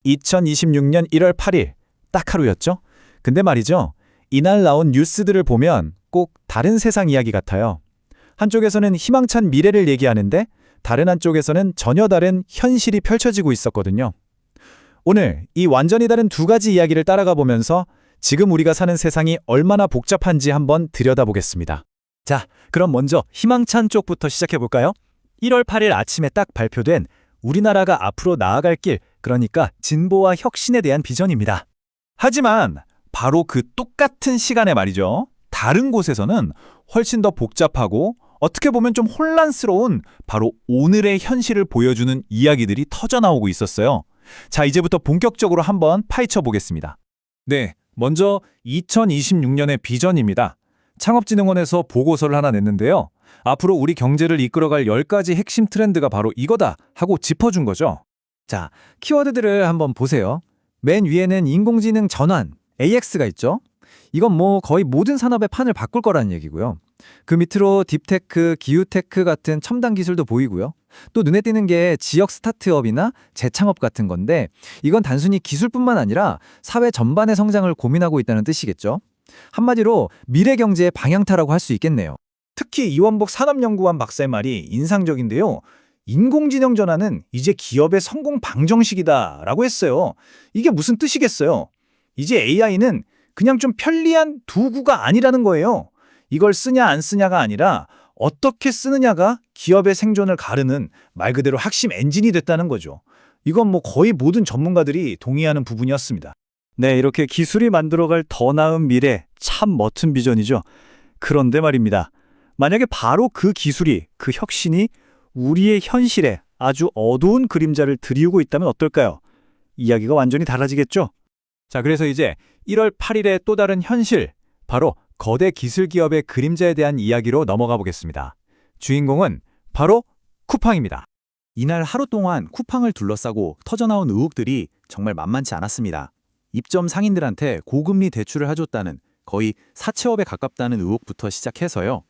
2026년 1월 8일, 딱 하루였죠? 근데 말이죠. 이날 나온 뉴스들을 보면 꼭 다른 세상 이야기 같아요. 한쪽에서는 희망찬 미래를 얘기하는데 다른 한쪽에서는 전혀 다른 현실이 펼쳐지고 있었거든요. 오늘 이 완전히 다른 두 가지 이야기를 따라가 보면서 지금 우리가 사는 세상이 얼마나 복잡한지 한번 들여다보겠습니다. 자, 그럼 먼저 희망찬 쪽부터 시작해볼까요? 1월 8일 아침에 딱 발표된 우리나라가 앞으로 나아갈 길, 그러니까 진보와 혁신에 대한 비전입니다. 하지만 바로 그 똑같은 시간에 말이죠. 다른 곳에서는 훨씬 더 복잡하고 어떻게 보면 좀 혼란스러운 바로 오늘의 현실을 보여주는 이야기들이 터져나오고 있었어요. 자, 이제부터 본격적으로 한번 파헤쳐 보겠습니다. 네, 먼저 2026년의 비전입니다. 창업진흥원에서 보고서를 하나 냈는데요. 앞으로 우리 경제를 이끌어갈 10가지 핵심 트렌드가 바로 이거다 하고 짚어준 거죠. 자, 키워드들을 한번 보세요. 맨 위에는 인공지능 전환, AX가 있죠. 이건 거의 모든 산업의 판을 바꿀 거라는 얘기고요. 그 밑으로 딥테크, 기후테크 같은 첨단 기술도 보이고요. 또 눈에 띄는 게 지역 스타트업이나 재창업 같은 건데 이건 단순히 기술뿐만 아니라 사회 전반의 성장을 고민하고 있다는 뜻이겠죠. 한마디로 미래 경제의 방향타라고 할 수 있겠네요. 특히 이원복 산업연구원 박사의 말이 인상적인데요. 인공지능 전환은 이제 기업의 성공 방정식이다라고 했어요. 이게 무슨 뜻이겠어요? 이제 AI는 그냥 좀 편리한 도구가 아니라는 거예요. 이걸 쓰냐 안 쓰냐가 아니라 어떻게 쓰느냐가 기업의 생존을 가르는 말 그대로 핵심 엔진이 됐다는 거죠. 이건 거의 모든 전문가들이 동의하는 부분이었습니다. 네, 이렇게 기술이 만들어갈 더 나은 미래, 참 멋진 비전이죠. 그런데 말입니다. 만약에 바로 그 기술이, 그 혁신이 우리의 현실에 아주 어두운 그림자를 드리우고 있다면 어떨까요? 이야기가 완전히 달라지겠죠? 자, 그래서 이제 1월 8일의 또 다른 현실, 바로 거대 기술 기업의 그림자에 대한 이야기로 넘어가 보겠습니다. 주인공은 바로 쿠팡입니다. 이날 하루 동안 쿠팡을 둘러싸고 터져나온 의혹들이 정말 만만치 않았습니다. 입점 상인들한테 고금리 대출을 해줬다는, 거의 사채업에 가깝다는 의혹부터 시작해서요.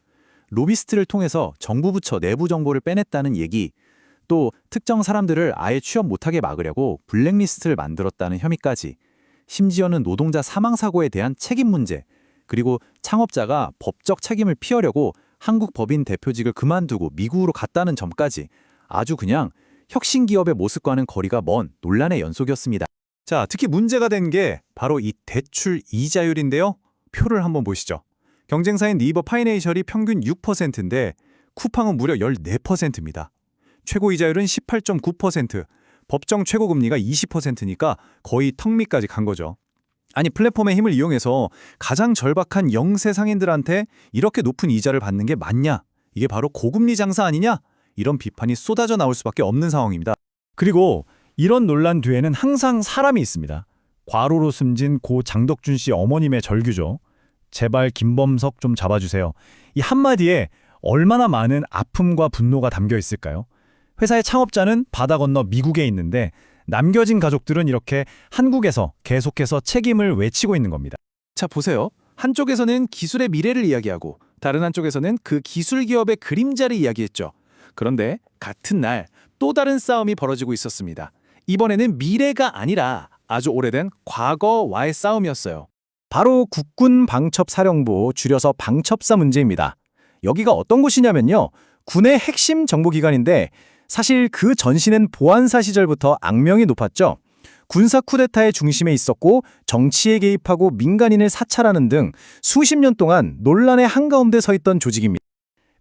로비스트를 통해서 정부 부처 내부 정보를 빼냈다는 얘기, 또 특정 사람들을 아예 취업 못하게 막으려고 블랙리스트를 만들었다는 혐의까지, 심지어는 노동자 사망사고에 대한 책임 문제, 그리고 창업자가 법적 책임을 피하려고 한국 법인 대표직을 그만두고 미국으로 갔다는 점까지 아주 그냥 혁신 기업의 모습과는 거리가 먼 논란의 연속이었습니다. 자, 특히 문제가 된 게 바로 이 대출 이자율인데요. 표를 한번 보시죠. 경쟁사인 네이버 파이내셜이 평균 6%인데 쿠팡은 무려 14%입니다. 최고 이자율은 18.9%, 법정 최고금리가 20%니까 거의 턱 밑까지 간 거죠. 아니, 플랫폼의 힘을 이용해서 가장 절박한 영세 상인들한테 이렇게 높은 이자를 받는 게 맞냐? 이게 바로 고금리 장사 아니냐? 이런 비판이 쏟아져 나올 수밖에 없는 상황입니다. 그리고 이런 논란 뒤에는 항상 사람이 있습니다. 과로로 숨진 고 장덕준 씨 어머님의 절규죠. 제발 김범석 좀 잡아주세요. 이 한마디에 얼마나 많은 아픔과 분노가 담겨 있을까요? 회사의 창업자는 바다 건너 미국에 있는데 남겨진 가족들은 이렇게 한국에서 계속해서 책임을 외치고 있는 겁니다. 자, 보세요. 한쪽에서는 기술의 미래를 이야기하고 다른 한쪽에서는 그 기술 기업의 그림자를 이야기했죠. 그런데 같은 날 또 다른 싸움이 벌어지고 있었습니다. 이번에는 미래가 아니라 아주 오래된 과거와의 싸움이었어요. 바로 국군 방첩사령부, 줄여서 방첩사 문제입니다. 여기가 어떤 곳이냐면요. 군의 핵심 정보기관인데 사실 그 전신은 보안사 시절부터 악명이 높았죠. 군사 쿠데타의 중심에 있었고 정치에 개입하고 민간인을 사찰하는 등 수십 년 동안 논란의 한가운데 서 있던 조직입니다.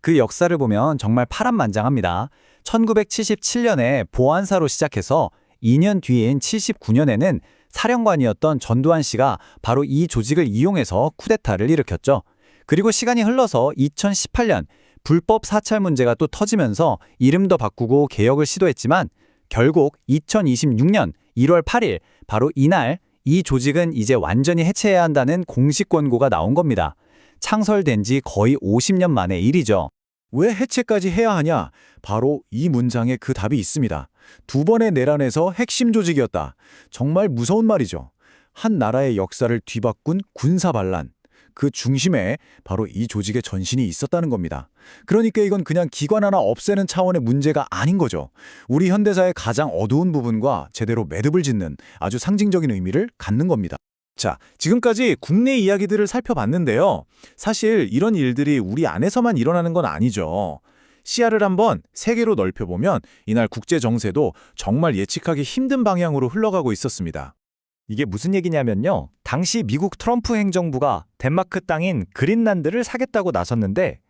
그 역사를 보면 정말 파란만장합니다. 1977년에 보안사로 시작해서 2년 뒤인 79년에는 사령관이었던 전두환 씨가 바로 이 조직을 이용해서 쿠데타를 일으켰죠. 그리고 시간이 흘러서 2018년 불법 사찰 문제가 또 터지면서 이름도 바꾸고 개혁을 시도했지만 결국 2026년 1월 8일 바로 이날 이 조직은 이제 완전히 해체해야 한다는 공식 권고가 나온 겁니다. 창설된 지 거의 50년 만의 일이죠. 왜 해체까지 해야 하냐? 바로 이 문장에 그 답이 있습니다. 두 번의 내란에서 핵심 조직이었다. 정말 무서운 말이죠. 한 나라의 역사를 뒤바꾼 군사 반란. 그 중심에 바로 이 조직의 전신이 있었다는 겁니다. 그러니까 이건 그냥 기관 하나 없애는 차원의 문제가 아닌 거죠. 우리 현대사의 가장 어두운 부분과 제대로 매듭을 짓는 아주 상징적인 의미를 갖는 겁니다. 자, 지금까지 국내 이야기들을 살펴봤는데요. 사실 이런 일들이 우리 안에서만 일어나는 건 아니죠. 시야를 한번 세계로 넓혀보면 이날 국제 정세도 정말 예측하기 힘든 방향으로 흘러가고 있었습니다. 이게 무슨 얘기냐면요. 당시 미국 트럼프 행정부가 덴마크 땅인 그린란드를 사겠다고 나섰는데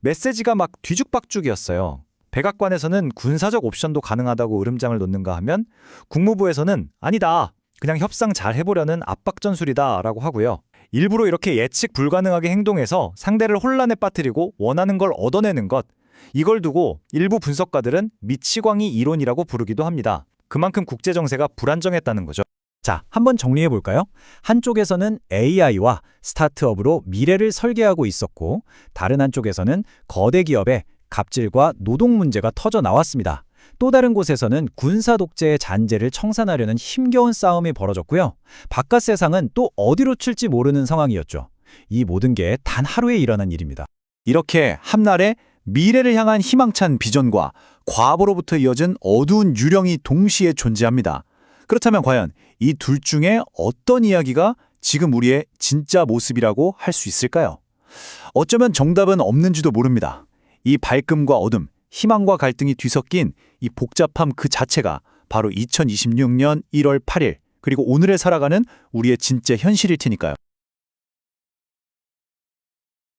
메시지가 막 뒤죽박죽이었어요. 백악관에서는 군사적 옵션도 가능하다고 으름장을 놓는가 하면 국무부에서는 아니다. 그냥 협상 잘 해보려는 압박 전술이다 라고 하고요. 일부러 이렇게 예측 불가능하게 행동해서 상대를 혼란에 빠뜨리고 원하는 걸 얻어내는 것. 이걸 두고 일부 분석가들은 미치광이 이론이라고 부르기도 합니다. 그만큼 국제 정세가 불안정했다는 거죠. 자, 한번 정리해 볼까요? 한쪽에서는 AI와 스타트업으로 미래를 설계하고 있었고, 다른 한쪽에서는 거대 기업의 갑질과 노동 문제가 터져 나왔습니다. 또 다른 곳에서는 군사 독재의 잔재를 청산하려는 힘겨운 싸움이 벌어졌고요. 바깥 세상은 또 어디로 튈지 모르는 상황이었죠. 이 모든 게 단 하루에 일어난 일입니다. 이렇게 한날에 미래를 향한 희망찬 비전과 과거로부터 이어진 어두운 유령이 동시에 존재합니다. 그렇다면 과연 이 둘 중에 어떤 이야기가 지금 우리의 진짜 모습이라고 할 수 있을까요? 어쩌면 정답은 없는지도 모릅니다. 이 밝음과 어둠, 희망과 갈등이 뒤섞인 이 복잡함 그 자체가 바로 2026년 1월 8일 그리고 오늘을 살아가는 우리의 진짜 현실일 테니까요.